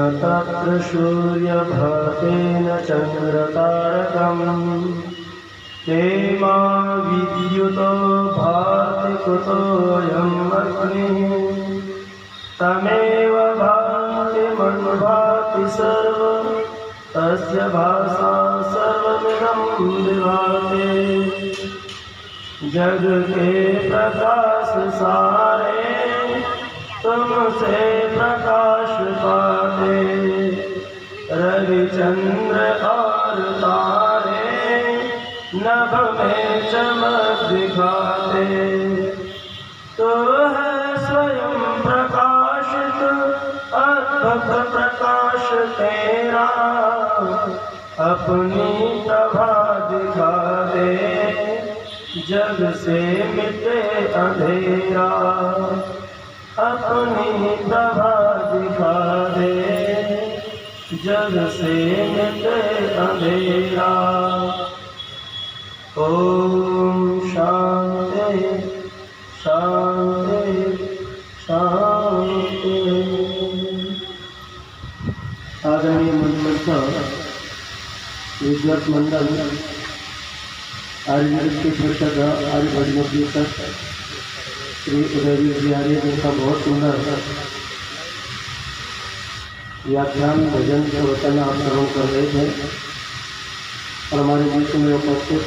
तत्र सूर्यभातेन चन्द्रतारकम् तेमा विद्युतो भाति कुतोऽयम् अग्निः तमेव भाति मन्भाति सर्वं तस्य भासा सर्वमिदं विभाते। जग के प्रकाश सारे तुमसे प्रकाश पाते, रविचंद्र और तारे नभ में चमक दिखाते। तो है स्वयं प्रकाशित अद्भुत प्रकाश तेरा, अपनी प्रभा दिखा दे जग से मिटे अंधेरा। अपनी प्रभा दिखा दे जग से मिटे अंधेरा। ओम शांति शांति शांति। आदरणीय मंत्र विद्वत मंडल आर्य के परिषद आर्य भजनोद्योतक श्री उदयवीर जी आर्य जी का बहुत सुंदर व्याख्यान भजन के वचन आप श्रवण कर रहे थे और हमारे बीच में उपस्थित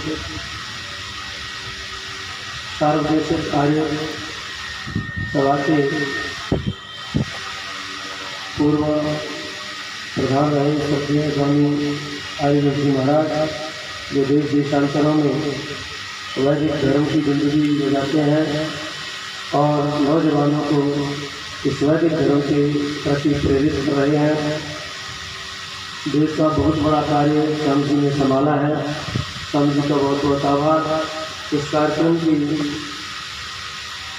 सार्वदेशिक आर्य सभा के पूर्व प्रधान रहे सत्य स्वामी आर्य जी महाराज, जो देश देशांतरों में वैदिक धर्म की जिंदगी गुजारते हैं और नौजवानों को इस वैदिक धर्म के प्रति प्रेरित कर रहे हैं। देश का बहुत बड़ा कार्य स्वामी जी ने संभाला है। स्वामी जी का बहुत बहुत आभार। इस कार्यक्रम की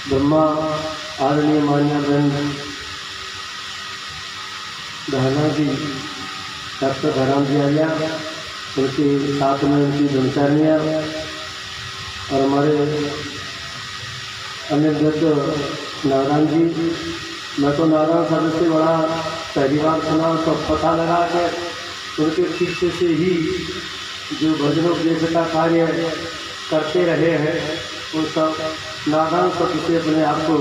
ब्रह्मा आदरणीय मान्या बहन गहना जी डॉक्टर धराम जी आर्या, उनके साथ में उनकी ब्रह्मचारियाँ और हमारे अन्य वृद्ध नारायण जी। मैं तो नारायण साहब से बड़ा पहली बार सुना, तो पता लगा कि उनके पीछे से ही जो भजनोपदेश का कार्य करते रहे हैं वो सब नारायण शब्द से अपने आप को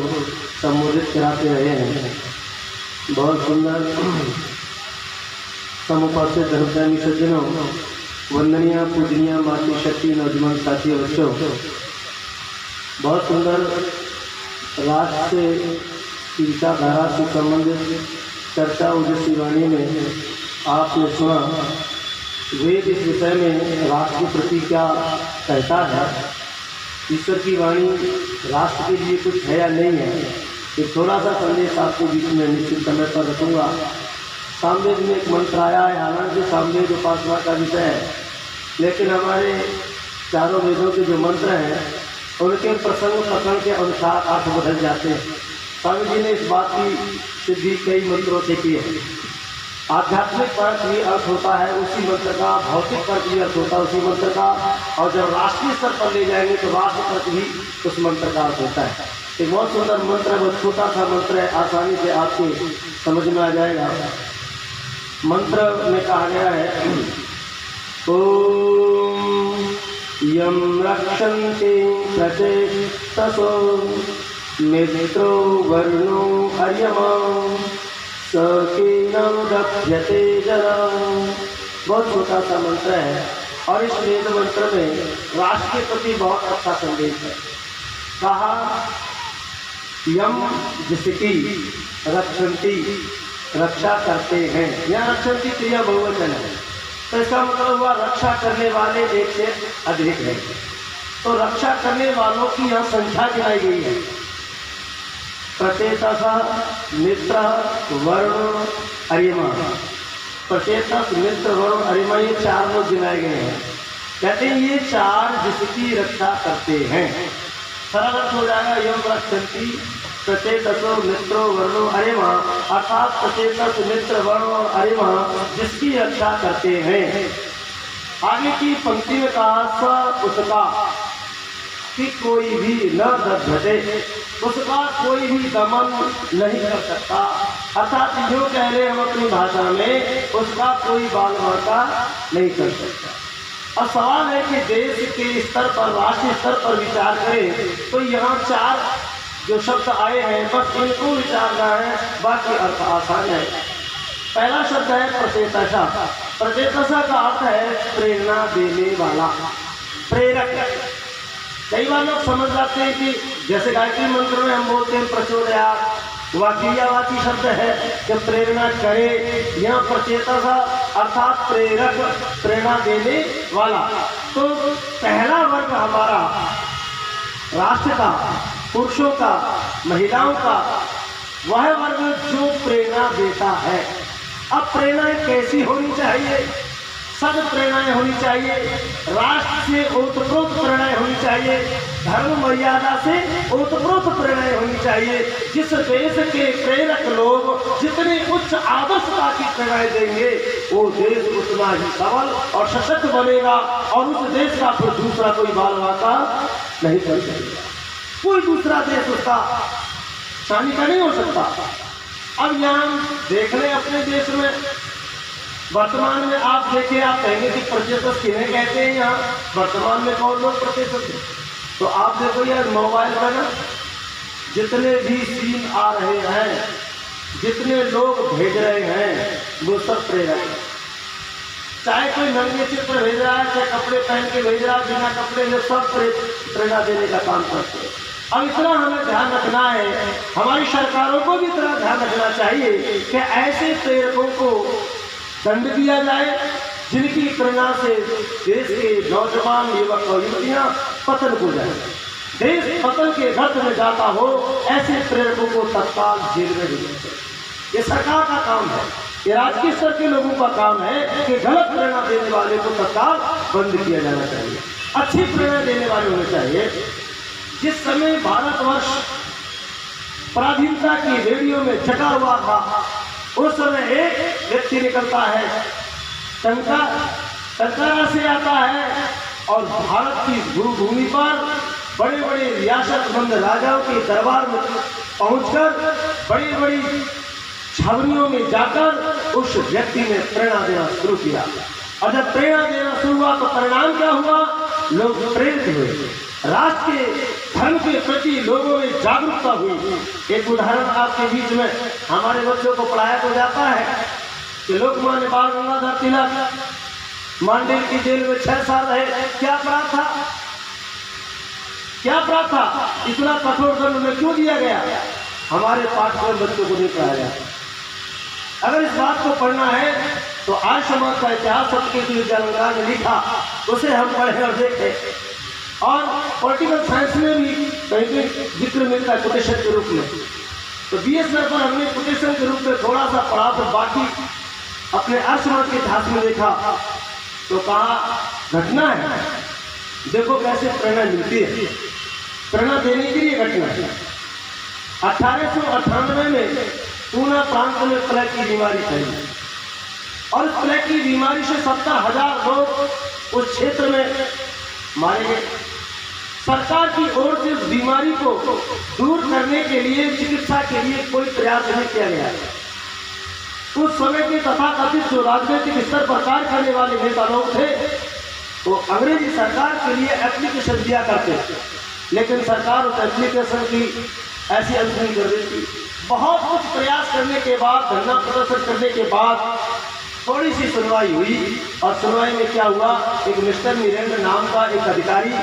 संबोधित कराते रहे हैं। बहुत सुंदर समुपस्थित धर्मप्रेमी सज्जनों, वंदनीय पूजनीय मातृशक्ति नौजवान साथी बच्चों, बहुत सुंदर राष्ट्र से विचारधारा से संबंधित चर्चा उद्देश्य वाणी में आपने सुना। वेद इस विषय में राष्ट्र के प्रति क्या कहता है, ईश्वर की वाणी राष्ट्र के लिए कुछ है या नहीं है, एक थोड़ा सा संदेश आपके बीच में निश्चित समय पर रखूँगा। सामवेद में एक मंत्र आया है, हालांकि सामवेद उपासना का विषय है, लेकिन हमारे चारों वेदों के जो मंत्र हैं उनके प्रसंग के अनुसार अर्थ बदल जाते हैं। स्वामी जी ने इस बात की सिद्धि कई मंत्रों से की है। आध्यात्मिक अर्थ भी अर्थ होता है उसी मंत्र का, भौतिक अर्थ भी अर्थ होता है उसी मंत्र का, और जब राष्ट्रीय स्तर पर ले जाएंगे तो राष्ट्र अर्थ भी उस मंत्र का अर्थ होता है। एक बहुत सुंदर मंत्र है, बहुत छोटा सा मंत्र है, आसानी से आपके समझ में आ जाएगा। मंत्र में कहा गया है, ओम यम रक्षन्ति प्रचेतसो मित्रो वर्णो अर्यमा सकीनं दप्यते जरा। बहुत छोटा सा मंत्र है और इस वेद मंत्र में राष्ट्र के प्रति बहुत अच्छा संदेश है। कहा यम जिसकी रक्षन्ति रक्षा करते हैं, यहाँ रक्षन्ति क्रिया बहुवचन है, तो इसका मतलब हुआ रक्षा करने वाले एक से अधिक है। तो रक्षा करने वालों की यहाँ संख्या गिनाई गई है। प्रचेतस मित्र वरुण अरिमा, प्रचेतस मित्र वरुण अरिमा, ये चार लोग गिनाए गए हैं। कहते हैं ये चार जिसकी रक्षा करते हैं। सरल अर्थ हो जाएगा यम रक्षन्ति प्रचेतसो मित्रो वर्णो अरिमा, अर्थात प्रचेतस मित्र वर्ण और अरिमा जिसकी रक्षा करते हैं। आगे की पंक्ति में कहा स उसका, कि कोई भी न घटे, उसका कोई भी दमन नहीं कर सकता। अर्थात जो कह रहे हम अपनी भाषा में, उसका कोई बाल बाका नहीं कर सकता। अब सवाल है कि देश के स्तर पर, राष्ट्रीय स्तर पर विचार करें तो यहाँ 4 जो शब्द आए हैं बस इनको विचारना है, बाकी अर्थ आसान है। पहला शब्द है प्रचेतसा। प्रचेतसा का अर्थ है प्रेरणा देने वाला, प्रेरक। कई बार लोग समझ जाते हैं कि जैसे गायत्री मंत्र में हम बोलते हैं प्रचोदयात्, वाक्यवाची शब्द है कि प्रेरणा करे। यहाँ प्रचेतसा अर्थात प्रेरक, प्रेरणा देने वाला। तो पहला वर्ग हमारा राष्ट्र का, पुरुषों का, महिलाओं का, वह वर्ग जो प्रेरणा देता है। अब प्रेरणाएं कैसी होनी चाहिए? सद प्रेरणाएं होनी चाहिए, राष्ट्र से ओतप्रोत प्रेरणाएं होनी चाहिए, धर्म मर्यादा से ओतप्रोत प्रेरणाएं होनी चाहिए। जिस देश के प्रेरक लोग जितने उच्च आदर्शता की प्रेरणाएं देंगे, वो देश उतना ही सबल और सशक्त बनेगा और उस देश का फिर दूसरा कोई बाल बाका नहीं कर सकेगा। कोई दूसरा देश उसका शानी का नहीं हो सकता। अब यहाँ देख लें अपने देश में वर्तमान में, आप देखिए, आप कहेंगे कि प्रतिशत किन्हें कहते हैं, यहाँ वर्तमान में कौन लोग प्रतिशत है? तो आप देखो यार मोबाइल पर ना जितने भी सीन आ रहे हैं, जितने लोग भेज रहे हैं, वो सब प्रेरक है। चाहे कोई नंगे चित्र भेज रहा है, चाहे कपड़े पहन के भेज रहा है, बिना कपड़े में, सब प्रेरणा देने का काम करते हैं। अब इतना हमें ध्यान रखना है, हमारी सरकारों को भी इतना ध्यान रखना चाहिए कि ऐसे प्रेरकों को दंड दिया जाए जिनकी प्रेरणा से देश के नौजवान युवक और युवतियां पतन हो जाए, देश पतन के गर्त में जाता हो, ऐसे प्रेरकों को तत्काल जेल में भेजना चाहिए। ये सरकार का काम है, ये राजकीय स्तर के लोगों का काम है कि गलत प्रेरणा देने वाले को तत्काल बंद किया जाना चाहिए, अच्छी प्रेरणा देने वाले होने चाहिए। जिस समय भारतवर्ष पराधीनता की रेडियो में जगा हुआ था, उस समय एक व्यक्ति निकलता है, टंकारा से आता है और भारत की गुरुभूमि पर बड़े बड़े रियासतमंद राजाओं के दरबार में पहुंचकर बड़ी बड़ी छावनियों में जाकर उस व्यक्ति ने प्रेरणा देना शुरू किया। और जब प्रेरणा देना शुरू हुआ तो परिणाम क्या हुआ? लोग प्रेरित हुए, राष्ट्र के धर्म के प्रति लोगों में जागरूकता हुई। एक उदाहरण आपके बीच में, हमारे बच्चों को पढ़ाया तो जाता है कि लोकमान्य बाल गंगाधर तिलक मांडेर की जेल में 6 साल रहे। क्या अपराध था? क्या अपराध था? इतना कठोर दंड उन्हें क्यों दिया गया? हमारे पाठ्यक्रम बच्चों को नहीं पढ़ाया जाता। अगर इस बात को पढ़ना है तो आज समाज का इतिहास सत्यकेतु विद्यालंकार ने लिखा, उसे हम पढ़े और देखें। और पॉलिटिकल साइंस में भी कहीं जिक्र मिलता है कोटेशन के रूप में। तो BSN पर हमने कोटेशन के रूप में थोड़ा सा पढ़ा, तो बाकी अपने समाज के इतिहास में देखा तो कहा घटना है, देखो कैसे प्रेरणा मिलती है। प्रेरणा देने के लिए घटना है। 1898 में पूना प्रांत में प्लेग की बीमारी फैली और इस प्लेग की बीमारी से 70,000 लोग उस क्षेत्र में मारे गए। सरकार की ओर से इस बीमारी को दूर करने के लिए, चिकित्सा के लिए कोई प्रयास नहीं किया गया। उस समय के तथाकथित जो राजनीतिक स्तर पर कार्य करने वाले नेता लोग थे, वो अंग्रेजी सरकार के लिए एप्लीकेशन दिया करते थे, लेकिन सरकार उस एप्लीकेशन की ऐसी अनसुनी कर देती। बहुत कुछ प्रयास करने के बाद, धरना प्रदर्शन करने के बाद थोड़ी सी सुनवाई हुई और सुनवाई में क्या हुआ? एक मिस्टर नीरेंद्र नाम का एक अधिकारी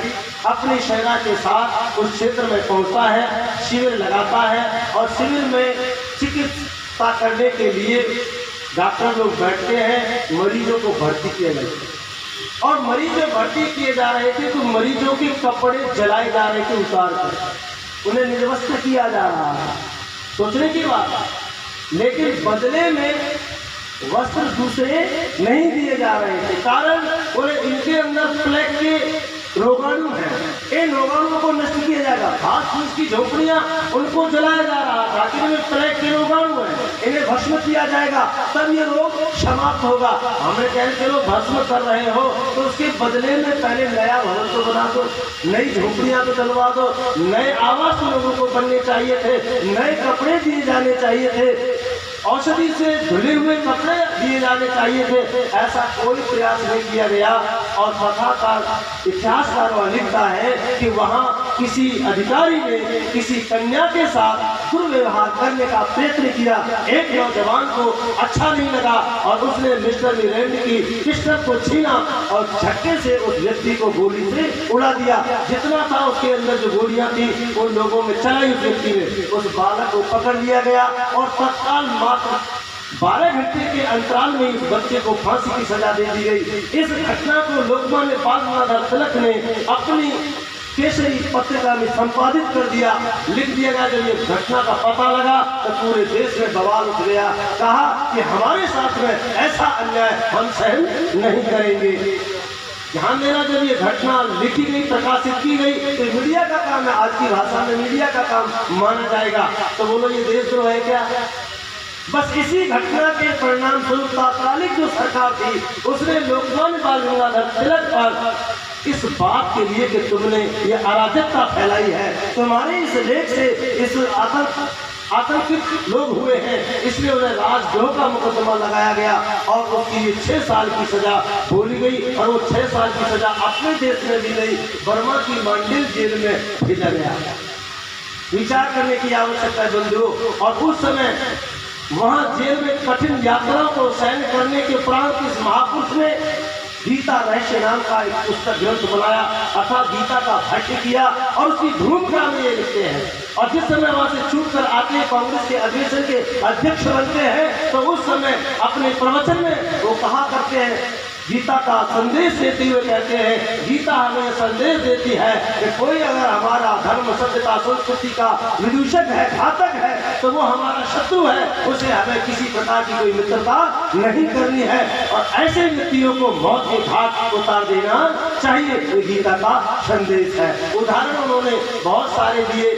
अपनी सेना के साथ उस क्षेत्र में पहुंचता है, शिविर लगाता है और शिविर में चिकित्सा करने के लिए डॉक्टर लोग बैठते हैं, मरीजों को भर्ती किया जाता है। और मरीज जो भर्ती किए जा रहे थे तो मरीजों के कपड़े जलाए जा रहे थे, उतार कर उन्हें निर्वस्त्र किया जा रहा है। सोचने की बात, लेकिन बदले में वस्त्र दूसरे नहीं दिए जा रहे थे। कारण बोले इनके अंदर प्लेग के रोगाणु हैं, इन रोगाणुओं को नष्ट किया जाएगा। घास फूस की झोपड़ियां उनको जलाया जा रहा था, इनमें प्लेग के रोगाणु हैं, इन्हें भस्म किया जाएगा, तब ये रोग समाप्त होगा। हमने कहा चलो भस्म कर रहे हो तो उसके बदले में पहले नया भवन तो बना दो, नई झोपड़ियां तो डलवा दो, नए आवास लोगों को बनने चाहिए थे, नए कपड़े दिए जाने चाहिए थे, औषधि से धुले हुए कपड़े दिए जाने चाहिए थे। ऐसा कोई प्रयास नहीं किया गया। और कथाकार इतिहासकार लिखता है कि वहां किसी अधिकारी ने किसी कन्या के साथ दुर्व्यवहार करने का प्रयत्न किया। एक नौजवान को अच्छा नहीं लगा और उसने मिस्टर मिरेंड की पिस्टल को छीना और झटके से उस व्यक्ति को गोली से उड़ा दिया। जितना था उसके अंदर जो गोलियां थी उन लोगों में चलाई उस व्यक्ति ने। उस बालक को पकड़ लिया गया और तत्काल मात्र 12 घंटे के अंतराल में इस बच्चे को फांसी की सजा दे दी गई। इस घटना को लोकमान्य बाल गंगाधर तिलक ने अपनी केसरी पत्रिका में संपादित कर दिया, लिख दिया गया। जब ये घटना का पता लगा तो पूरे देश में बवाल उठ गया। कहा कि हमारे साथ में ऐसा अन्याय हम सहन नहीं करेंगे। ध्यान देना, जब ये घटना लिखी गई, प्रकाशित की गई तो मीडिया का काम है, आज की भाषा में मीडिया का काम माना जाएगा। तो बोलो ये देशद्रोह है क्या? बस इसी घटना के परिणाम स्वरूप तात्कालिक जो सरकार थी उसने लोकमान्य बाल गंगाधर तिलक पर इस बात के लिए कि तुमने ये अराजकता फैलाई है, तुम्हारे इस लेख से इस आतंकित लोग हुए हैं, इसलिए उन्हें राजद्रोह का मुकदमा लगाया गया और उसकी ये 6 साल की सजा बोली गई। और वो 6 साल की सजा अपने देश में भी नहीं, बर्मा की मांडेल जेल में भेजा गया। विचार करने की आवश्यकता है बंधुओं। और उस समय वहां जेल में कठिन यात्राओं को सहन करने के उपरांत इस महापुरुष ने गीता रहस्य नाम का एक पुस्तक ग्रंथ बनाया, अर्थात गीता का भाष्य किया। और उसकी भूमिका में ये लिखते हैं। और जिस समय वहां से छूट कर आते कांग्रेस के अधिवेशन के अध्यक्ष बनते हैं तो उस समय अपने प्रवचन में वो कहा करते हैं, गीता का संदेश देते हुए कहते हैं, गीता हमें संदेश देती है कि कोई अगर हमारा धर्म सभ्यता संस्कृति का विदूषक है, घातक है, तो वो हमारा शत्रु है, उसे हमें किसी प्रकार की कोई मित्रता नहीं करनी है और ऐसे व्यक्तियों को मौत के घाट उतार देना चाहिए। ये गीता का संदेश है। उदाहरण उन्होंने बहुत सारे दिए।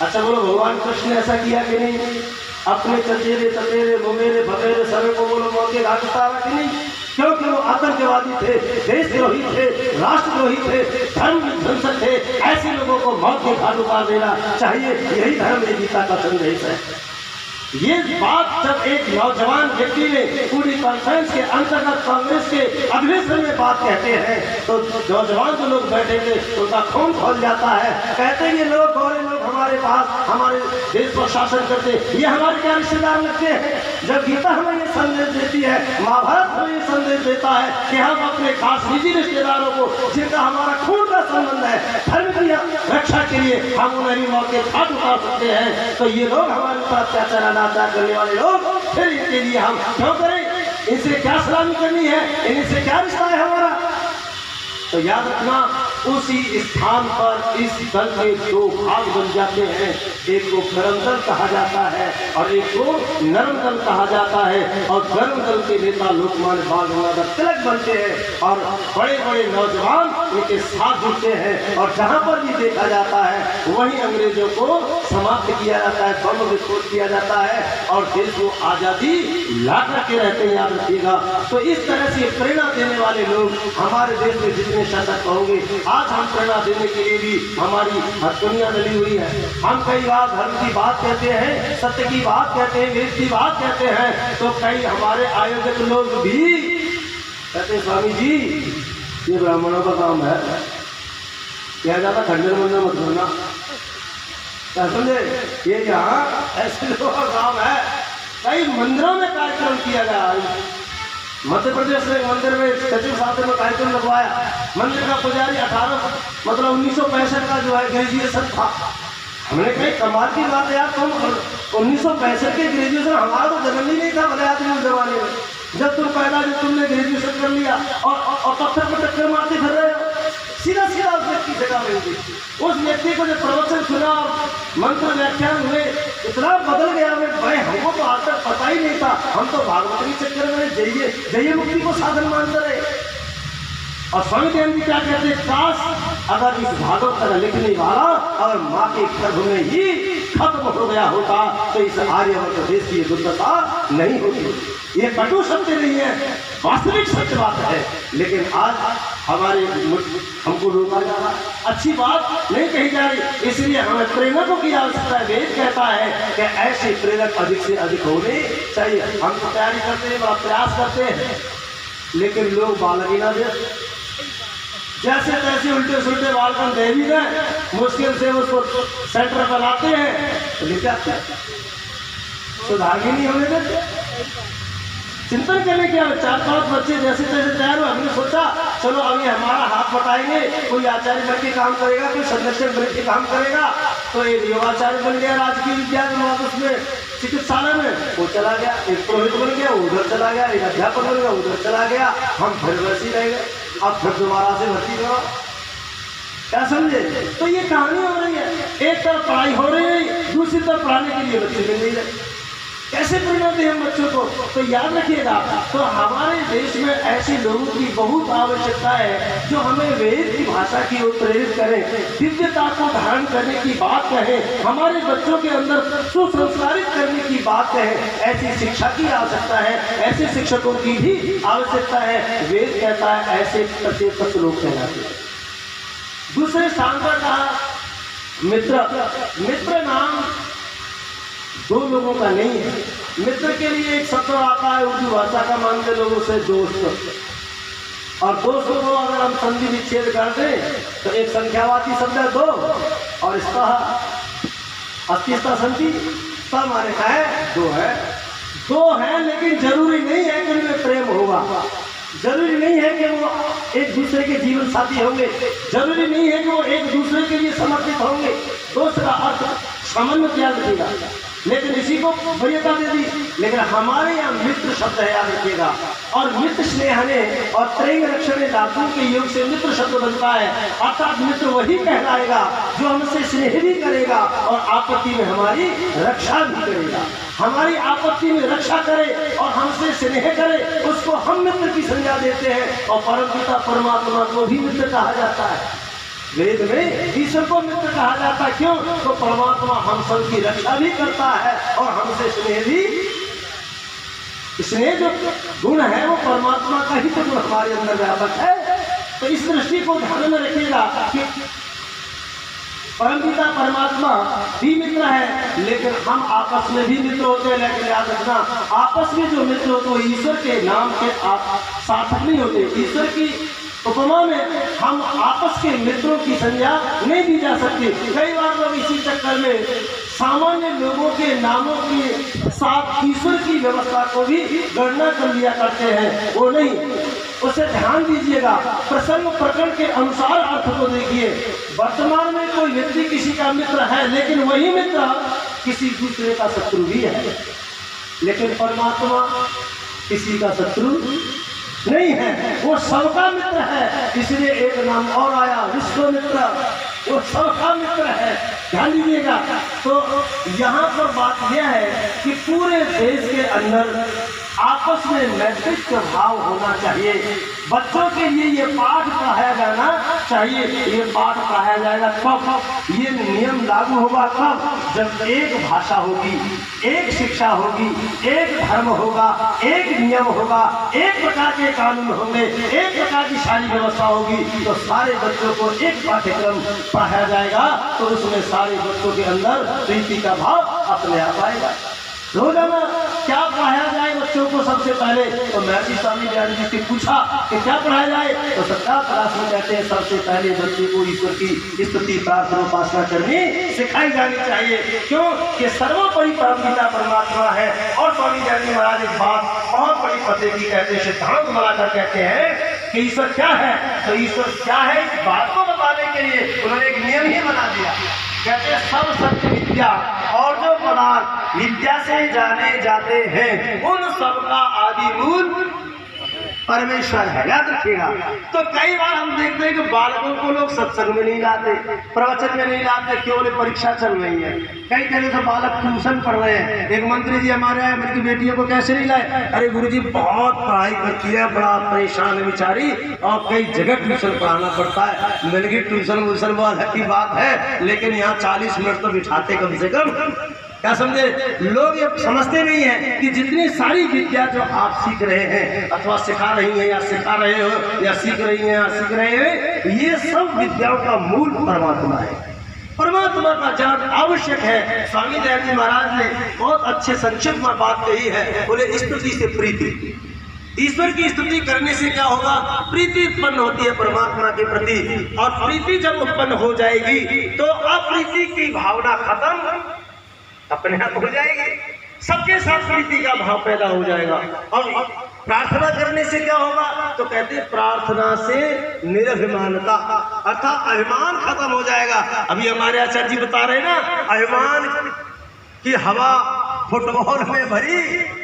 अच्छा बोलो, भगवान कृष्ण ने ऐसा किया कि नहीं? अपने चचेरे ततेरे मुमेरे भवेरे सभी को बोलो मौत के घाट उतारा कि नहीं? क्योंकि वो आतंकवादी थे, देशद्रोही थे, राष्ट्रद्रोही थे, धर्म विध्वंसक थे। ऐसे लोगों को मौत के घाट उतार देना चाहिए। यही धर्म गीता का संदेश है। ये बात जब एक नौजवान व्यक्ति ने पूरी कॉन्फ्रेंस के अंतर्गत कांग्रेस के अधिवेशन में बात कहते हैं तो नौजवान जो लोग बैठे थे उनका खून खौल जाता है। कहते हैं ये लोग गोरे लोग हमारे पास हमारे देश पर शासन करते, ये हमारे क्या रिश्तेदार लगते हैं? जब गीता हमें ये संदेश देती है, महाभारत हमें ये संदेश देता है कि हम अपने खास निजी रिश्तेदारों को जिनका हमारा खून का संबंध है, धर्म की रक्षा के लिए हम उन्हें मौत के घाट उतार सकते हैं, तो ये लोग हमारे ऊपर अत्याचार अनाचार करने वाले लोग, फिर इनके लिए हम क्यों करें? इनसे क्या सलामी करनी है? इनसे क्या रिश्ता है हमारा? तो याद रखना, उसी स्थान पर इस दल के 2 भाग बन जाते हैं। एक को गरम दल कहा जाता है और एक को नरम दल कहा जाता है। और गरम दल के नेता लोकमान्य बाल गंगाधर तिलक बनते हैं और बड़े बड़े नौजवान उनके साथ जुड़ते हैं। और जहाँ पर भी देखा जाता है वहीं अंग्रेजों को समाप्त किया जाता है, बम विस्फोट किया जाता है और देश को आज़ादी ला करके रहते हैं। याद रखिएगा। तो इस तरह से प्रेरणा देने वाले लोग हमारे देश में जितने सशक्त होंगे, आज हम प्रेरणा देने के लिए भी हमारी हथकड़ियां डली हुई है। हम कई बार धर्म की बात कहते हैं, सत्य की बात कहते हैं, वेद की बात कहते हैं, तो कई हमारे आयोजक लोग भी कहते स्वामी जी ये ब्राह्मणों का काम है, कहा जाता खंडन मंडल मत करना, समझे? ये यहाँ ऐसे लोगों का काम है। कई मंदिरों में कार्यक्रम किया गया। मध्य प्रदेश में मंदिर में सचिव साहब ने कार्यक्रम लगवाया। मंदिर का पुजारी 1965 का जो है ग्रेजुएशन था। हमने कही कमाल की बात है यार, तुम 1965 के ग्रेजुएशन, हमारा तो जन्म ही नहीं था भले आदमी उस जमाने में। जब तुम पैदा जब तुमने ग्रेजुएशन कर लिया और पत्थर पर टक्कर मारते फिर रहे हो, सीधा सीधा उस व्यक्ति जगह मिलती। उस व्यक्ति को जब प्रवचन सुना और मंत्र व्याख्यान हुए, इतना बदल गया भाई, हमको तो आज तक पता ही नहीं था, हम तो भागवत के चक्कर में जइए मुक्ति को साधन मानते रहे। और स्वामी दयानंद जी क्या कहते हैं, काश अगर इस भागवत का लिखने वाला अगर माँ के गर्भ में ही खत्म हो गया होता तो इस आर्यवर्त देश की दुर्दशा नहीं होती। ये कटु सत्य नहीं है, वास्तविक सत्य बात है। लेकिन आज हमको रोका जा रहा, अच्छी बात नहीं कही जा रही, इसलिए हमें प्रेरकों की आवश्यकता है। वेद कहता है कि ऐसे प्रेरक अधिक से अधिक होने चाहिए। हम तो तैयारी करते हैं, बड़ा प्रयास करते हैं, लेकिन लोग बालक ही ना दे, जैसे तैसे उल्टे सुल्टे बालकन दे भी गए, मुश्किल से उसको सेंटर पर लाते हैं तो लेकर सुधार भी नहीं होने देते। चिंतन करने के 4-5 बच्चे जैसे तैसे तैयार हुए, हमने सोचा चलो अभी हमारा हाथ बटाएंगे, कोई आचार्य बन के काम करेगा, कोई संरक्षक बन के काम करेगा। तो एक योगाचार्य बन गया राजकीय विद्यालय उसमें चिकित्सालय में, वो चला गया। एक पुरोहित बन गया, उधर चला गया। एक अध्यापक बन गया, उधर चला गया। हम फिर वैसे रह गए, अब फिर दोबारा से भर्ती करो, क्या समझे? तो ये कहानी हो रही है, एक तरफ पढ़ाई हो रही है, दूसरी तरफ पढ़ाने के लिए बच्चे मिल नहीं रहे। कैसे प्रेरणा दें हम बच्चों को? तो याद रखिएगा, तो हमारे देश में ऐसे लोगों की बहुत आवश्यकता है जो हमें वेद की भाषा की ओर प्रेरित करें, दिव्यता को धारण करने की बात कहें, हमारे बच्चों के अंदर सुसंस्कारित करने की बात कहें। ऐसी शिक्षा की आवश्यकता है, ऐसे शिक्षकों की भी आवश्यकता है। वेद कहता है ऐसे प्रत्येक लोग कहलाते हैं। दूसरे स्थान पर कहा मित्र। मित्र नाम 2 लोगों का नहीं है। मित्र के लिए एक शब्द आता है उर्दू भाषा का, मानते लोगों से दोस्त। और दोस्तों को अगर हम संधि विच्छेद कर दें तो एक संख्यावाची शब्द है 2, और इसका अस्तित्व संधि सा माने है 2 है। 2 है, लेकिन जरूरी नहीं है कि उनमें प्रेम होगा, जरूरी नहीं है कि वो एक दूसरे के जीवन साथी होंगे, जरूरी नहीं है कि वो एक दूसरे के लिए समर्पित होंगे। दोस्त का अर्थ सामान्य त्याग देगा, लेकिन इसी को वरीयता दे दी। लेकिन हमारे यहाँ मित्र शब्द है, याद रखिएगा। और मित्र स्नेहने और प्रेम रक्षण धातु के योग से मित्र शब्द बनता है, अर्थात मित्र वही कहलाएगा जो हमसे स्नेह भी करेगा और आपत्ति में हमारी रक्षा भी करेगा। हमारी आपत्ति में रक्षा करे और हमसे स्नेह करे, उसको हम मित्र की संज्ञा देते हैं। और परमपिता परमात्मा को भी मित्र कहा जाता है। वेद में ईश्वर को मित्र कहा जाता है। क्यों? तो परमात्मा हम सब की रक्षा भी करता है और हमसे स्नेह भी। स्नेह जो गुण है वो परमात्मा का ही तो गुण हमारे अंदर व्यापक है। तो इस दृष्टि को ध्यान में रखिएगा कि परमपिता परमात्मा भी मित्र है, लेकिन हम आपस में भी मित्र होते हैं। लेकिन याद रखना, आपस में जो मित्र होते हैं ईश्वर के नाम के सार्थक नहीं होते। ईश्वर की उपमा में हम आपस के मित्रों की संज्ञा नहीं दी जा सकती। कई बार लोग इसी चक्कर में सामान्य लोगों के नामों के साथ ईश्वर की व्यवस्था को भी गणना कर लिया करते हैं। वो नहीं, उसे ध्यान दीजिएगा, प्रसंग प्रकरण के अनुसार अर्थ को देखिए। वर्तमान में कोई व्यक्ति किसी का मित्र है, लेकिन वही मित्र किसी दूसरे का शत्रु भी है। लेकिन परमात्मा किसी का शत्रु नहीं है, वो सबका मित्र है। इसलिए एक नाम और आया, विश्वमित्र, वो सबका मित्र है। ध्यान दीजिएगा। तो यहाँ पर बात यह है कि पूरे देश के अंदर आपस में नैतिक भाव होना चाहिए। बच्चों के लिए ये पाठ पढ़ाया जाना चाहिए। ये पाठ पढ़ाया जाएगा कब? ये नियम लागू होगा कब? जब एक भाषा होगी, एक शिक्षा होगी, एक धर्म होगा, एक नियम होगा, एक प्रकार के कानून होंगे, एक प्रकार की सारी व्यवस्था होगी। तो सारे बच्चों को एक पाठ्यक्रम पढ़ाया जाएगा, तो उसमें सारे बच्चों के अंदर प्रीति का भाव अपने आप आएगा। रोजाना क्या पढ़ाया जाए बच्चों को? सबसे पहले तो महर्षि स्वामी दयानंद जी से पूछा कि क्या पढ़ाया जाए, तो सत्ता क्लास में कहते हैं सबसे पहले बच्चे को ईश्वर की स्तुति प्रार्थना उपासना करनी सिखाई जानी चाहिए। क्यों? कि सर्वोपरि परमपिता परमात्मा है। और स्वामी दयानंद जी महाराज एक बात बहुत बड़ी पते की कहते हैं, सिद्धांत बनाकर कहते हैं कि ईश्वर क्या है। तो ईश्वर क्या है इस बात को बताने के लिए उन्होंने एक नियम ही बना दिया। कहते हैं सब सत्य विद्या और जो पदार्थ विद्या से जाने जाते हैं, उन सब का आदि मूल परमेश्वर है, याद रखिएगा। तो कई बार हम देखते हैं कि बालकों को लोग सत्संग में नहीं लाते, प्रवचन में नहीं लाते, केवल परीक्षा चल रही है। कई तरह से बालक ट्यूशन पढ़ रहे हैं। एक मंत्री जी हमारे आए, मेरी बेटियों को कैसे नहीं लाए? अरे गुरुजी बहुत पढ़ाई करती है, बड़ा परेशान है बेचारी, और कई जगह ट्यूशन पढ़ाना पड़ता है। मैंने की ट्यूशन वूशन बहुत अच्छी बात है, लेकिन यहाँ 40 मिनट तो बिठाते कम से कम। क्या समझे? लोग ये समझते नहीं है कि जितनी सारी विद्या जो आप सीख रहे हैं अथवा सिखा रही हैं या सिखा रहे हो या सीख रही हैं या सीख रहे हैं, ये सब विद्याओं का मूल परमात्मा है। परमात्मा का ज्ञान आवश्यक है। स्वामी दयानंद जी महाराज ने बहुत अच्छे संक्षिप्त में बात कही है। बोले स्तुति से प्रीति, ईश्वर की स्तुति करने से क्या होगा? प्रीति उत्पन्न होती है परमात्मा के प्रति, और प्रीति जब उत्पन्न हो जाएगी तो अप्रीति की भावना खत्म, अपने आप हो जाएगी। सबके साथ प्रीति का भाव पैदा हो जाएगा। और प्रार्थना करने से क्या होगा? तो कहते हैं प्रार्थना से निरभिमानता, अर्थात अभिमान खत्म हो जाएगा। अभी हमारे आचार्य जी बता रहे ना, अभिमान की हवा फुटबॉल में भरी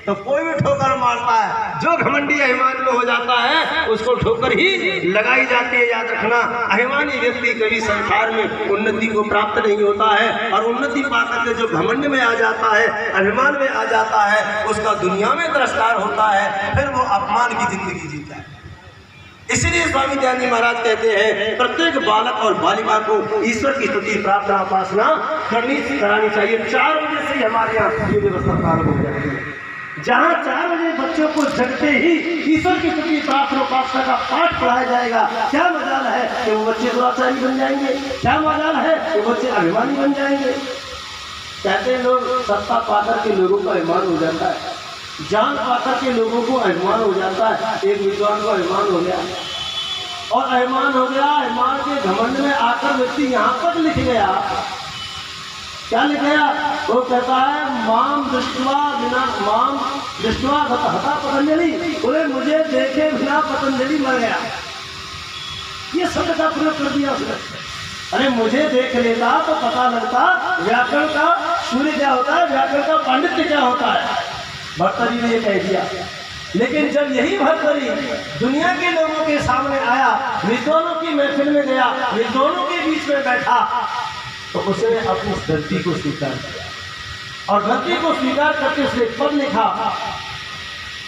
तो कोई भी ठोकर मारता है। जो घमंडी अभिमान में हो जाता है उसको ठोकर ही लगाई जाती है, याद रखना। अभिमानी व्यक्ति कभी संसार में उन्नति को प्राप्त नहीं होता है, और उन्नति पाकर के जो घमंड में आ जाता है, अभिमान में आ जाता है, उसका दुनिया में तिरस्कार होता है, फिर वो अपमान की जिंदगी जीता है। इसीलिए स्वामी दयानंद जी महाराज कहते हैं प्रत्येक बालक और बालिका को ईश्वर की स्तुति प्रार्थना उपासना करानी चाहिए। 4 बजे से हमारे यहाँ ये व्यवस्था प्रारंभ हो जाती है, जहाँ 4 बजे बच्चों को जगते ही ईश्वर की स्तुति प्रार्थना उपासना का पाठ पढ़ाया जाएगा। क्या मजाल है कि वो बच्चे दुराचारी बन जाएंगे, क्या मजाल है कि वो बच्चे अभिमानी बन जाएंगे। कहते हैं लोग सत्ता पाकर के लोगों का अभिमान हो जाता है, जान पाकर के लोगों को अभिमान हो जाता है। एक विद्वान को अभिमान हो गया, और अभिमान हो गया, अभिमान के घमंड में आकर व्यक्ति यहाँ पर लिख गया। क्या लिख गया? वो कहता है माम दृष्टवा बिना माम दृष्टवा हता पतंजलि, बोले मुझे देखे बिना पतंजलि मर गया। ये शब्द का प्रयोग कर दिया उसने। अरे मुझे देख लेता तो पता लगता व्याकरण का सूर्य क्या होता है, व्याकरण का पांडित्य क्या होता है। भर्तरी ने कह दिया। लेकिन जब यही भर्तरी दुनिया के लोगों के सामने आया, विद्वानों की महफिल में गया, विद्वानों के बीच में बैठा, तो उसने अपनी गलती को स्वीकार किया, और गलती को स्वीकार करके उसने पद लिखा।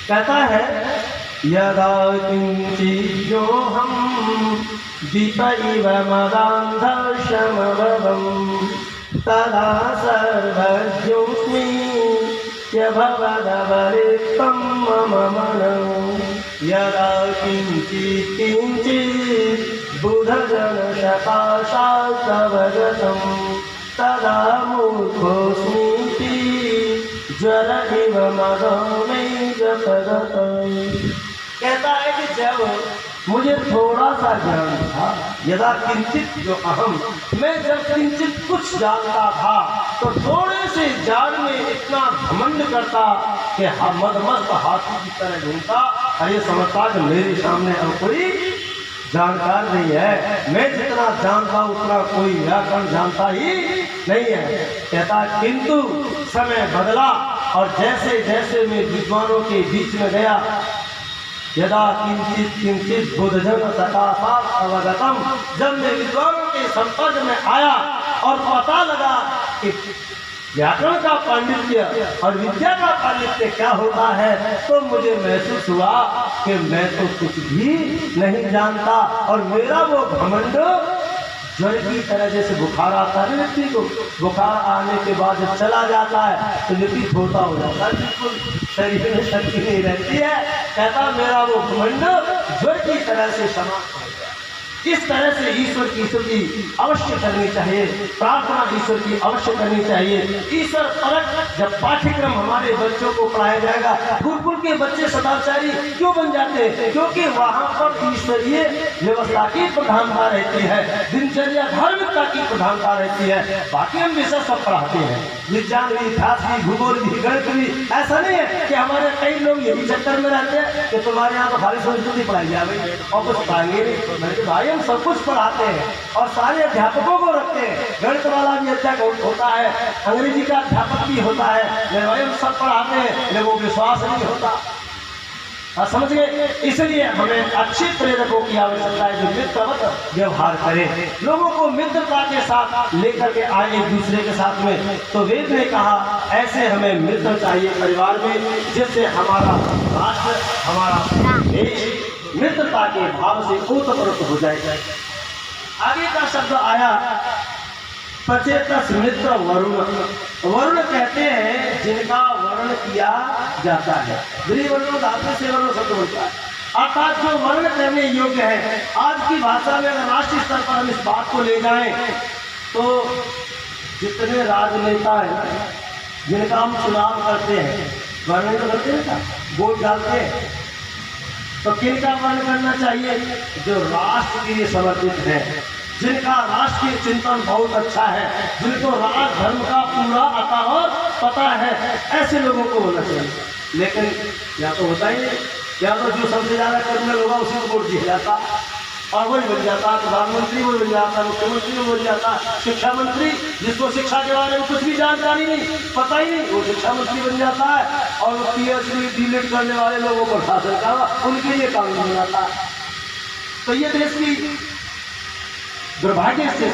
कहता है यदा किंचिज्यो हम दीपैव मदान्धशमवं तदा सर्वज्ञोऽस्मि भवदवरिक्तं मम मनः यदा किंचित् किंचित् बुधजनशकाशात् तदा मूर्खोऽस्मीति ज्वर इव मदो मे जपदतम्। कहता है कि जब मुझे थोड़ा सा ज्ञान था, यदा किंचित जो अहम, मैं जब किंचित कुछ जानता था तो थोड़े से जान में इतना घमंड करता कि मदमस्त हाथी की तरह घूमता, और ये समझता कि मेरे सामने अब कोई जानकार नहीं है। मैं जितना जानता उतना कोई व्याकरण जानता ही नहीं है। कहता किंतु समय बदला, और जैसे जैसे मैं विद्वानों के बीच में गया, यदा किंचित किंचित बुद्धजन सकाशात् अवगतम, जब मैं विद्वानों के संपर्क में आया और पता लगा कि व्याकरण का पांडित्य और विद्या का पांडित्य क्या होता है, तो मुझे महसूस हुआ कि मैं तो कुछ भी नहीं जानता, और मेरा वो घमंड ज्वर की तरह, जैसे बुखार आता है व्यक्ति को, बुखार आने के बाद जब चला जाता है तो व्यक्ति छोटा हो जाता है, बिल्कुल शरीर में शक्ति नहीं रहती है। कहता मेरा वो घमंड ज्वर की तरह से समाप्त हो गया। इस तरह से ईश्वर की स्तुति अवश्य करनी चाहिए, प्रार्थना ईश्वर की अवश्य करनी चाहिए। ईश्वर परक जब पाठ्यक्रम हमारे बच्चों को पढ़ाया जाएगा, गुरुकुल के बच्चे सदाचारी क्यों बन जाते हैं? क्योंकि वहाँ पर ईश्वरीय व्यवस्था की प्रधानता रहती है, दिनचर्या धार्मिकता की प्रधानता रहती है। बाकी हम विषय सब पढ़ाते हैं, विज्ञान भी, इतिहास भी, भूगोल भी, गणित भी। ऐसा नहीं है कि हमारे कई लोग यही चक्कर में रहते हैं कि तुम्हारे यहाँ तो खाली संस्कृति पढ़ाई जाएगी और कुछ पढ़ाएंगे नहीं। भाई हम सब कुछ पढ़ाते हैं और सारे अध्यापकों को रखते हैं। गणित वाला भी अध्यापक होता है, अंग्रेजी का अध्यापक भी होता है, भाई हम सब पढ़ाते हैं, लेकिन वो विश्वास नहीं होता। समझ गए। इसलिए हमें अच्छे प्रेरकों की आवश्यकता है जो मित्रवत व्यवहार करें, लोगों को मित्रता के साथ लेकर के आए एक दूसरे के साथ में। तो वेद ने कहा ऐसे हमें मित्र चाहिए परिवार में, जिससे हमारा राष्ट्र, हमारा देश मित्रता के भाव से ओतप्रोत हो जाए। आगे का शब्द आया प्रचेतस मित्र वरुण। वरुण कहते हैं जिनका वर्ण किया जाता है, वरुण धातु से वरुण शब्द बनता है, अर्थात जो वर्ण करने योग्य है। आज की भाषा में अगर राष्ट्रीय स्तर पर हम इस बात को ले जाएं तो जितने राजनेता हैं जिनका हम चुनाव करते हैं, वर्ण तो करते हैं, वोट डालते हैं, तो किनका वर्ण करना चाहिए? जो राष्ट्र के लिए समर्पित है, जिनका राष्ट्रीय चिंतन बहुत अच्छा है, जिनको राज धर्म का पूरा पता है, ऐसे लोगों को होना चाहिए। लेकिन या तो होता ही नहीं, या तो जो सबसे ज्यादा कर्मल होगा उसी को वोट दिया जाता और वही बन जाता, प्रधानमंत्री वही बन जाता, मुख्यमंत्री वही बन जाता, शिक्षा मंत्री जिसको शिक्षा के बारे में कुछ भी जानकारी नहीं, पता ही नहीं, वो शिक्षा मंत्री बन जाता है। और पीएचडी डीलिट करने वाले लोगों को शासन का उनके लिए कानून बनाता है। तो ये देश की दुर्भाग्य से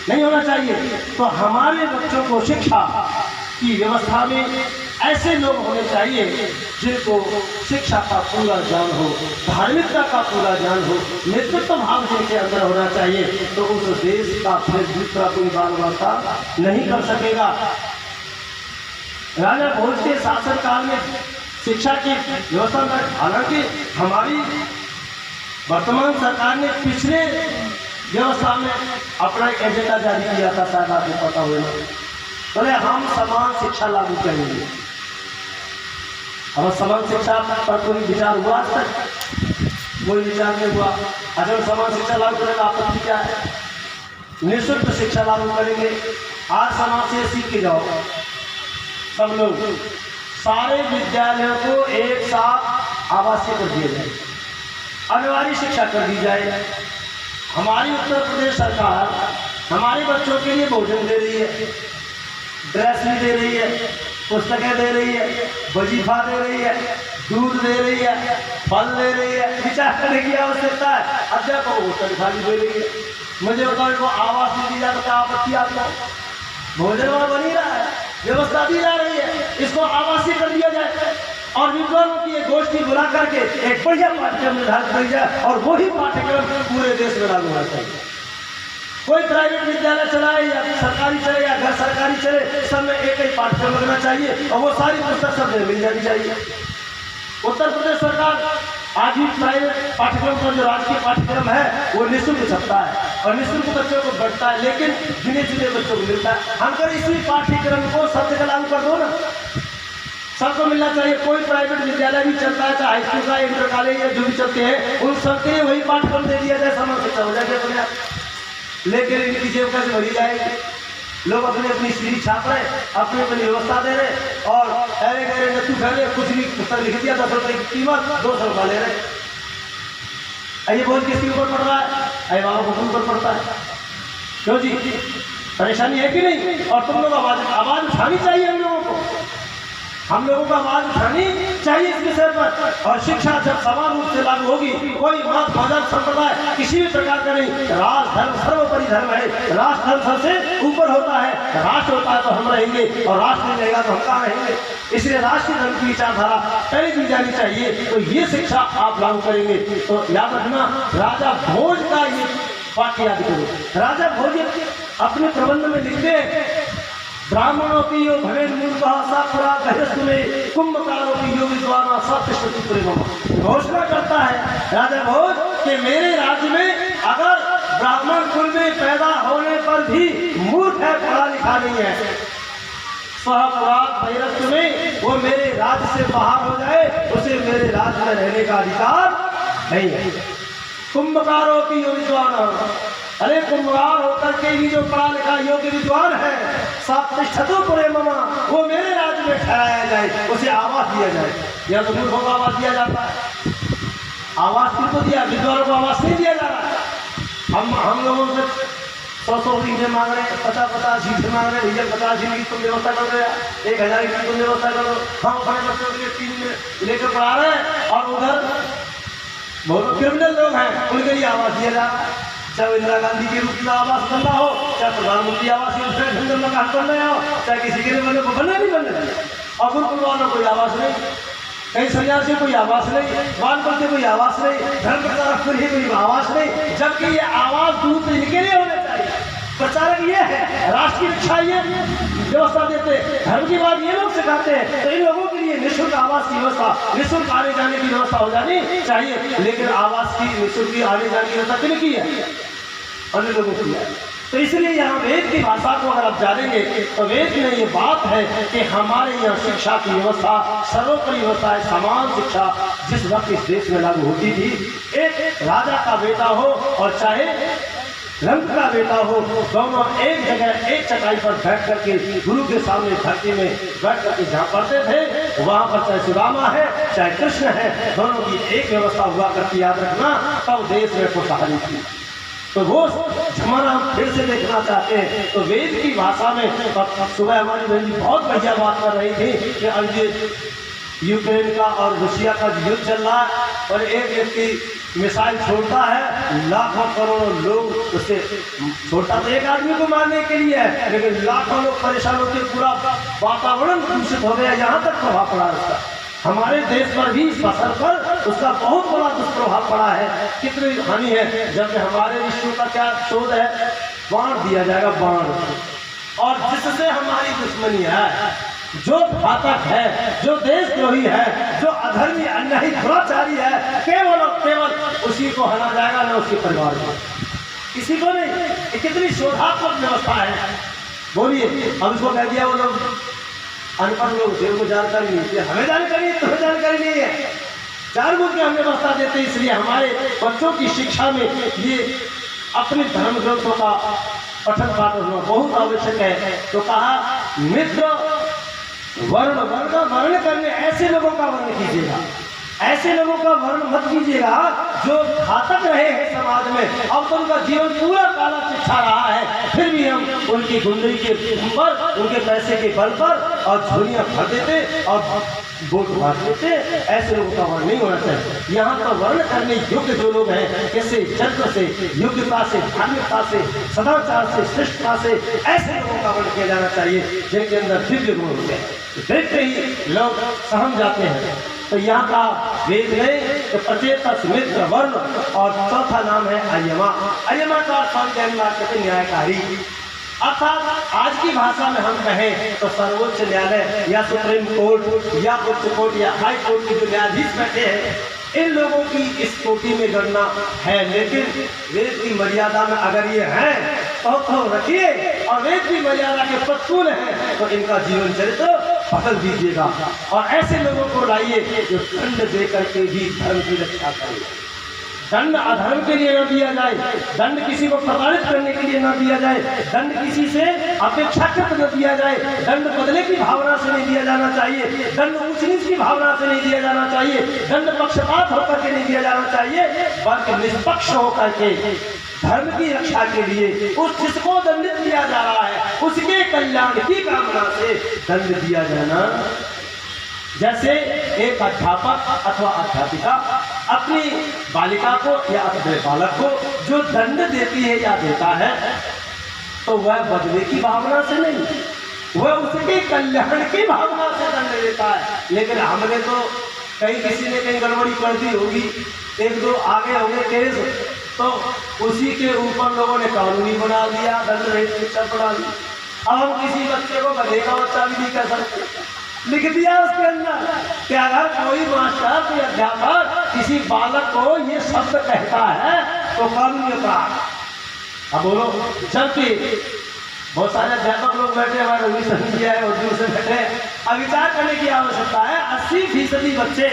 नहीं होना चाहिए। तो हमारे बच्चों को शिक्षा की व्यवस्था में ऐसे लोग होने चाहिए जिनको शिक्षा का पूरा ज्ञान हो, धार्मिकता का पूरा ज्ञान हो, नेतृत्व भाव जिनके अंदर होना चाहिए। तो उस देश का फिर दूसरा कोई बाल वार्ता नहीं कर सकेगा। राजा भोज के शासनकाल में शिक्षा की व्यवस्था में, हालांकि हमारी वर्तमान सरकार ने पिछले व्यवस्था में अपना एक एजेंडा जारी किया था, शायद आपको पता होगा, बोले हम समान शिक्षा लागू करेंगे। अब समान शिक्षा पर कोई विचार हुआ आज तक? कोई विचार नहीं हुआ। अगर समान शिक्षा लागू करेगा आपत्ति क्या है? निःशुल्क शिक्षा लागू करेंगे। आज समाज से सीख के जाओ सब लोग, सारे विद्यालयों को एक साथ आवासीय कर दिया जाए, अनिवार्य शिक्षा कर दी जाए। हमारी उत्तर प्रदेश सरकार हमारे बच्चों के लिए भोजन दे रही है, ड्रेस भी दे रही है, पुस्तकें दे रही है, वजीफा दे रही है, दूध दे रही है, फल दे रही है। विचार करने की आवश्यकता है। अध्यापकों को होटल खाली दे रही है। मुझे बताओ इनको आवास नहीं दी जाए तो क्या आपत्ति आपको? भोजन वहाँ बनी रहा है, व्यवस्था दी जा रही है, इसको आवासीय कर दिया जाए और विद्वानों की एक गोष्ठी बुला करके एक बढ़िया पाठ्यक्रम निर्धारित किया जाए और वही पाठ्यक्रम पूरे देश में लागू होना चाहिए। कोई प्राइवेट विद्यालय चलाए या सरकारी चले या गैर सरकारी चले, सब में एक ही पाठ्यक्रम लगना चाहिए और वो सारी पुस्तक सब मिल जानी चाहिए। उत्तर प्रदेश सरकार आज भी प्राइवेट पाठ्यक्रम पर जो राजकीय पाठ्यक्रम है वो निःशुल्क छपता है और निःशुल्क बच्चों को बढ़ता है, लेकिन गिने चुने बच्चों को मिलता है। हम कर इसी पाठ्यक्रम को सब जगह लागू कर दो ना, सबको मिलना चाहिए। कोई प्राइवेट विद्यालय भी चलता है, चाहे हाईस्कूल का इंटर कॉलेज या जो भी चलते हैं, उन सबके लिए वही पाठ्यक्रम दे दिया जाए, समान शिक्षा हो जाएगा। लेकिन इनकी जेब कैसे भरी जाएगी? लोग अपनी अपनी सीढ़ी छाप रहे, अपनी अपनी व्यवस्था दे रहे और अरे गहरे नतू खड़े कुछ भी पुस्तक लिख दिया, 10 रुपये की कीमत 200 रुपया ले रहे। ये बोझ किसके ऊपर पड़ रहा है? अभिभावकों के ऊपर पड़ता है। क्यों जी? परेशानी है कि नहीं? और तुम लोग आवाज उठानी चाहिए हम लोगों को आवाज उठानी चाहिए इस विषय पर। और शिक्षा जब समान रूप से लागू होगी, कोई मत मजहब संप्रदाय किसी भी प्रकार का नहीं, राष्ट्र धर्म सर्वोपरि धर्म है। राष्ट्र धर्म सबसे ऊपर होता है, राष्ट्र होता है तो हम रहेंगे और राष्ट्र नहीं रहेगा तो हम कहाँ रहेंगे। इसलिए राष्ट्रीय धर्म की विचारधारा पहले दी जानी चाहिए। तो ये शिक्षा आप लागू करेंगे तो याद रखना, राजा भोज का ये वाक्य याद करो। राजा भोज अपने प्रबंध में लिखते हैं, ब्राह्मणों की यो भवेन मूर्खा सा पुरा गृहस्थ में कुंभकारों की यो विद्वाना सत्यशति प्रेम। घोषणा करता है राजा भोज कि मेरे राज्य में अगर ब्राह्मण कुल में पैदा होने पर भी मूर्ख है, पढ़ा लिखा नहीं है, सहपुरात भैरव में वो मेरे राज्य से बाहर हो जाए, उसे मेरे राज्य में रहने का अधिकार नहीं है। कुंभकारों की यो विद्वान, अरे कुंभकार होकर के भी जो पढ़ा लिखा योग्य विद्वान है, सातिष्ठतु प्रेम मम, वो मेरे राज्य में ठहराया जाए, उसे आवास दिया जाए। या तो मूर्खों को आवास दिया जाता है, आवास किसको दिया? विद्वानों को आवास नहीं दिया जा रहा है। हम लोगों से 100 ईंटें मांग रहे, 50 ईंटें मांग रहे, भैया 50 ईंट की तुम व्यवस्था कर दो, 1000 की तुम व्यवस्था करो। हम अपने बच्चों के लिए 3 में लेकर पढ़ा रहे हैं और उधर बहुत क्रिमिनल लोग हैं, उनके लिए आवास दिया जा रहा है। चाहे इंदिरा गांधी के रूप में आवास बनना हो, चाहे प्रधानमंत्री आवास योजना ढंग में काम करना हो, चाहे किसी के लिए बनने नहीं बनने, और गुरुकुल वालों कोई आवास नहीं, कहीं सन्यासी कोई आवास नहीं, वानप्रस्थी कोई आवास नहीं, धर्म प्रचारक के लिए कोई आवास नहीं, जबकि ये आवास दूर इनके लिए होने चाहिए। प्रचारक ये है, राष्ट्र की रक्षा ये व्यवस्था देते, धर्म की बात ये लोग सिखाते हैं, तो इन लोगों के लिए निःशुल्क आवास की व्यवस्था, निःशुल्क आने जाने की व्यवस्था हो जानी चाहिए। लेकिन आवास की निःशुल्क आने जाने की व्यवस्था किन की है? अन्य लोगों की है। तो इसलिए यहाँ वेद की भाषा को अगर आप जानेंगे तो वेद में ये बात है कि हमारे यहाँ शिक्षा की व्यवस्था सर्वोपरि व्यवस्था है, समान शिक्षा जिस वक्त इस देश में लागू होती थी। एक राजा का बेटा हो और चाहे रंग का बेटा हो, दोनों एक जगह एक चटाई पर बैठ करके गुरु के सामने धरती में बैठ करके जहाँ पढ़ते थे, वहाँ पर चाहे सुदामा है चाहे कृष्ण है, दोनों की एक व्यवस्था हुआ करती, याद रखना। तब देश में खुशहाली थी। तो वो जमाना हम फिर से देखना चाहते हैं। तो वेद की भाषा में सुबह हमारी बहन जी बहुत बढ़िया बात कर रही थी कि अब ये यूक्रेन का और रूसिया का युद्ध चल रहा है और एक व्यक्ति मिसाइल छोड़ता है, लाखों करोड़ों लोग उसे छोड़ता तो एक आदमी को मारने के लिए है, लेकिन लाखों लोग परेशान होकर पूरा वातावरण दूषित हो गया, यहाँ तक प्रभाव पड़ा उसका। हमारे देश पर भी इस फसल पर उसका बहुत बड़ा दुष्प्रभाव पड़ा है। कितनी हानि है, जब हमारे विश्व का क्या शोध है, बाढ़ दिया जाएगा, बाढ़, और जिससे हमारी दुश्मनी है, जो घातक है, जो देशद्रोही है, जो अधर्मी अन्यायी दुराचारी है, केवल और केवल उसी को हरा जाएगा, न उसके परिवार को, किसी को नहीं। कितनी शोधात्मक व्यवस्था है, बोलिए। अब इसको कह दिया वो लोग अनपढ़ लोग थे, उनको जानकारी नहीं थी, हमें जानकारी है, तुम्हें जानकारी नहीं है, जानबूझ के हम व्यवस्था देते। इसलिए हमारे बच्चों की शिक्षा में ये अपने धर्म ग्रंथों का पठन पाठन होना बहुत आवश्यक है। तो कहा मित्र वर्ण करने, ऐसे लोगों का वर्ण कीजिएगा, ऐसे लोगों का वर्ण मत कीजिएगा जो घातक रहे हैं समाज में। अब तो उनका जीवन पूरा काला चिट्ठा रहा है, फिर भी हम उनकी गुंडई के पर, उनके पैसे के बल पर और झोलियां भर देते और वोट बांट देते। ऐसे लोगों का वर्ण नहीं होना चाहिए। यहाँ तो वर्ण करने योग्य जो लोग हैं, कैसे जन्म से, योग्यता से, धार्मिकता से, सदाचार से, श्रेष्ठता से, ऐसे लोगों का वर्ण किया जाना चाहिए जिनके अंदर दिव्य गुण होते हैं। देखते ही लोग सहम जाते हैं। तो यहाँ का वेद में तो प्रचेतस मित्र वर्ण, और चौथा नाम है अयमा। अयमा का अर्थ न्यायकारी, अर्थात आज की भाषा में हम कहें तो सर्वोच्च न्यायालय या सुप्रीम कोर्ट या उच्च कोर्ट या हाई कोर्ट के जो न्यायाधीश बैठे हैं, इन लोगों की इस कोटि में गणना है। लेकिन वेद की मर्यादा में अगर ये हैं तो रखिए, और वेद की मर्यादा के प्रतिकूल हैं तो इनका जीवन चरित्र बदल दीजिएगा, और ऐसे लोगों को लाइए जो दंड दे करके भी धर्म की रक्षा करें। दंड अधर्म के लिए न दिया जाए, दंड किसी को प्रताड़ित करने के लिए न दिया जाए, दंड किसी से अपेक्षाकृत न दिया जाए, दंड बदले की भावना से नहीं दिया जाना चाहिए, दंड ऊंच नीच की भावना से नहीं दिया जाना चाहिए, दंड पक्षपात होकर के नहीं दिया जाना चाहिए, बल्कि निष्पक्ष होकर के धर्म की रक्षा के लिए उस जिसको दंडित किया जा रहा है उसके कल्याण की कामना से दंड दिया जाना। जैसे एक अध्यापक अथवा अध्यापिका अपनी बालिका को या अपने बालक को जो दंड देती है या देता है, तो वह बदले की भावना से नहीं, वह उसके कल्याण की भावना से दंड देता है। लेकिन हमने तो कहीं किसी ने कहीं गड़बड़ी कर दी होगी, एक दो आगे होंगे केस, तो उसी के ऊपर लोगों ने कानूनी बना दिया, दंड रहित शिक्षा पढ़ा दी। अब हम किसी बच्चे को गधे का बच्चा भी नहीं कर सकते, लिख दिया उसके अंदर कि अगर कोई मास्टर, कोई अध्यापक किसी बालक को ये शब्द कहता है तो कानूनी अपराध। अब बोलो, जबकि बहुत सारे अध्यापक लोग बैठे, हमारे इंग्लिश समझिए है, उर्दू से बैठे, अब विचार करने की आवश्यकता है। 80% बच्चे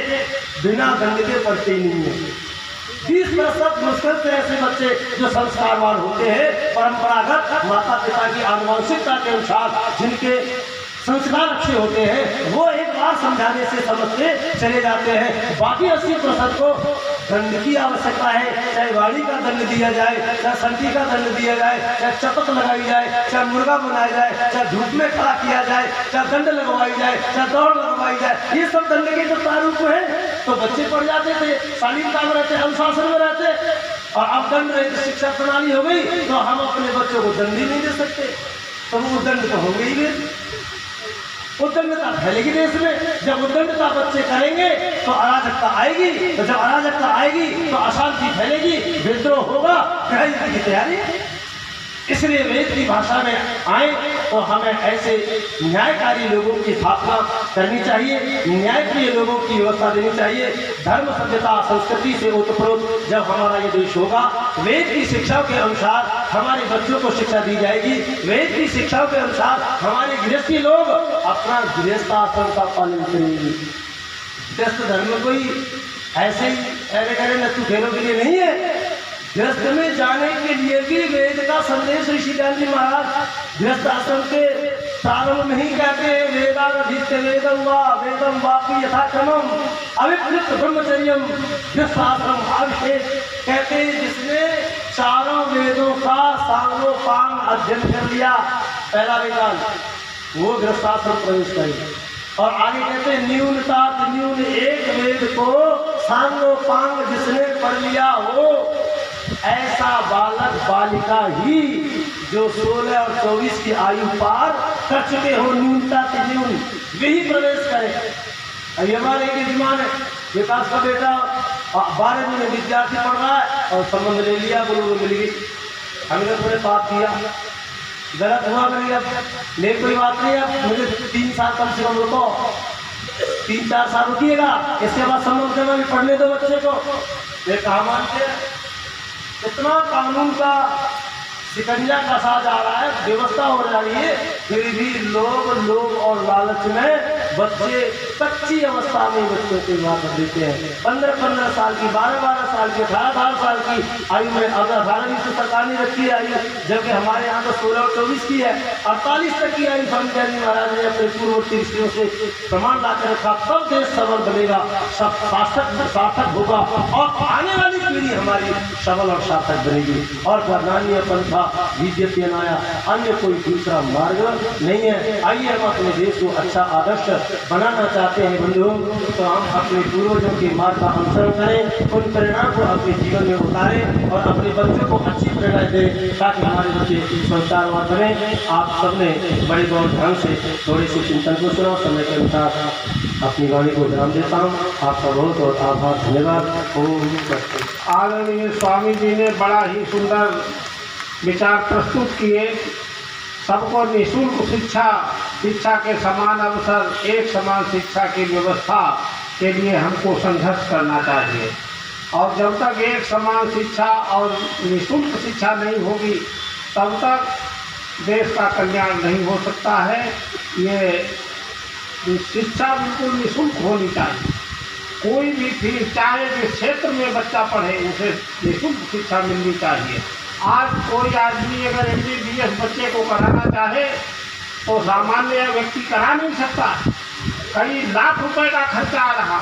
बिना दंड के पढ़ते ही नहीं है। 20% मुश्किल से ऐसे बच्चे जो संस्कारवान होते हैं, परंपरागत माता पिता की आनुवंशिकता के अनुसार जिनके संस्कार अच्छे होते हैं, वो एक बार समझाने से समझते चले जाते हैं। बाकी 80% को दंड की आवश्यकता है, चाहे गाड़ी का दंड दिया जाए, चाहे संटी का दंड दिया जाए, चाहे चपत लगाई जाए, चाहे मुर्गा बनाया जाए, चाहे धूप में खड़ा किया जाए, चाहे दंड लगवाई जाए, चाहे दौड़ लगवाई जाए, ये सब दंड के जो प्रारूप है। तो बच्चे पढ़ जाते थे, शालीनता में रहते, अनुशासन में रहते, और अब दंड रहित शिक्षा प्रणाली हो गई तो हम अपने बच्चों को दंड ही नहीं दे सकते। तो वो दंड तो होंगे ही नहीं, उद्दंडता फैलेगी देश में। जब उद्दंडता बच्चे करेंगे तो अराजकता आएगी, तो जब अराजकता आएगी तो अशांति फैलेगी, विद्रोह होगा, युद्ध की तैयारी। इसलिए वेद की भाषा में आए तो हमें ऐसे न्यायकारी लोगों की स्थापना करनी चाहिए, न्यायप्रिय लोगों की व्यवस्था देनी चाहिए। धर्म सभ्यता संस्कृति से ओतप्रोत जब हमारा ये देश होगा, वेद की शिक्षाओं के अनुसार हमारे बच्चों को शिक्षा दी जाएगी, वेद की शिक्षाओं के अनुसार हमारे गृहस्थी लोग अपना गृहस्थाश्रम का पालन करेंगे। गृहस्थ धर्म कोई ऐसे ही अरे नत्थु खेलों के लिए नहीं है। गृहस्थ में जाने के लिए भी वेद का संदेश ऋषि गांधी महाराज गृहस्थ आश्रम के प्रारंभ में ही कहते हैं, वेदाधित्य वेदम वेदम वापी यथाक्रमम अविकृत ब्रह्मचर्यम गृहस्थ आश्रम अभिषेक। कहते हैं जिसने चारों वेदों का सांगोपांग अध्ययन कर लिया, पहला वेदांत, वो गृहस्थाश्रम प्रवेश करेगा। और आगे कहते हैं न्यूनता न्यून एक वेद को सांगोपांग जिसने पढ़ लिया हो, ऐसा बालक बालिका ही जो 16 और 24 की आयु पार कर चुके हो, न्यूनता न्यून वही प्रवेश करे। ये हमारे एक जमान है, विकास का बेटा 12वीं में विद्यार्थी पढ़ रहा है और संबंध ले लिया, गुरु मिल गई, हमने थोड़े पाप किया, गलत हुआ करेगा, लेकिन कोई बात नहीं है, मुझे 3 साल कम से कम रुको, 3-4 साल रुकिएगा, इसके बाद संबंध करना भी पढ़ने दो बच्चे को। ये कहा मानते हैं, इतना कानून का शिकंजा कसा जा रहा है, व्यवस्था हो रही है, फिर भी लोग और लालच में बच्चे कच्ची अवस्था में बच्चों को विवाह कर देते हैं। 15-15 साल की, 12-12 साल की, 18 साल की आयु में, अब 18वीं से सरकार ने रखी है आयु, जबकि हमारे यहाँ तो 16 और 24 की है। 48 तक की आयु स्वामी जी महाराज ने अपने पूर्ववर्ती ऋषियों से प्रमाण लाकर रखा, तब देश सबल बनेगा, सब सार्थक होगा और आने वाली पीढ़ी हमारी सबल और सार्थक बनेगी। और वर्णनीय पंथा विद्यमाया, अन्य कोई दूसरा मार्ग नहीं है। आइए हम अपने देश को अच्छा आदर्श बनाना चाहते हैं बंधुओं, तो हम अपने पूर्वजों के मार्ग का अनुसरण करें, उन प्रेरणा को अपने जीवन में उतारें और अपने बच्चों को अच्छी प्रेरणा दें, ताकि हमारे बच्चे संस्कारवान बने। आप सबने बड़े बहुत ढंग से थोड़े से चिंतन को सुना, समय के अनुसार अपनी वाणी को विराम देता हूँ। आपका बहुत बहुत आभार, धन्यवाद। ओम। आदरणीय स्वामी जी ने बड़ा ही सुंदर विचार प्रस्तुत किए। सबको निःशुल्क शिक्षा के समान अवसर, एक समान शिक्षा की व्यवस्था के लिए हमको संघर्ष करना चाहिए। और जब तक एक समान शिक्षा और निःशुल्क शिक्षा नहीं होगी, तब तक देश का कल्याण नहीं हो सकता है। ये शिक्षा बिल्कुल निःशुल्क होनी चाहिए। कोई भी फीस, चाहे जिस क्षेत्र में बच्चा पढ़े, उसे निःशुल्क शिक्षा मिलनी चाहिए। आज कोई आदमी अगर MBBS बच्चे को कराना चाहे तो सामान्य व्यक्ति करा नहीं सकता, कई लाख रुपए का खर्चा आ रहा।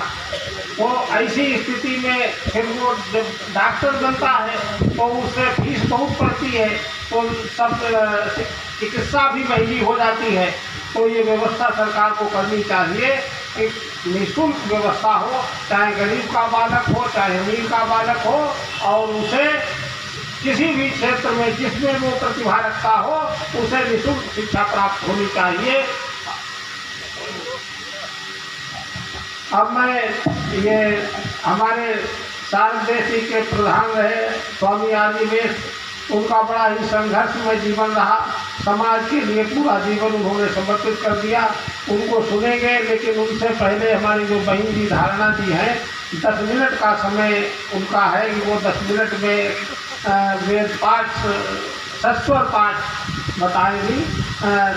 तो ऐसी स्थिति में फिर वो जब डॉक्टर बनता है तो उससे फीस बहुत पड़ती है, तो सब चिकित्सा भी महंगी हो जाती है। तो ये व्यवस्था सरकार को करनी चाहिए, एक निःशुल्क व्यवस्था हो, चाहे गरीब का बालक हो चाहे अमीर का बालक हो, और उसे किसी भी क्षेत्र में जिसमें वो प्रतिभा रखता हो उसे निःशुल्क शिक्षा प्राप्त होनी चाहिए। अब मैं ये हमारे सारक देश के प्रधान रहे स्वामी आदिवेश, उनका बड़ा ही संघर्षमय जीवन रहा, समाज के लिए पूरा जीवन उन्होंने समर्पित कर दिया। उनको सुनेंगे, लेकिन उनसे पहले हमारी जो बहन जी धारणा दी है, 10 मिनट का समय उनका है कि वो 10 मिनट में वेद पाठ, सस्वर पाठ बताएंगी।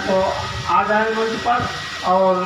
तो आ जाए मंच पर और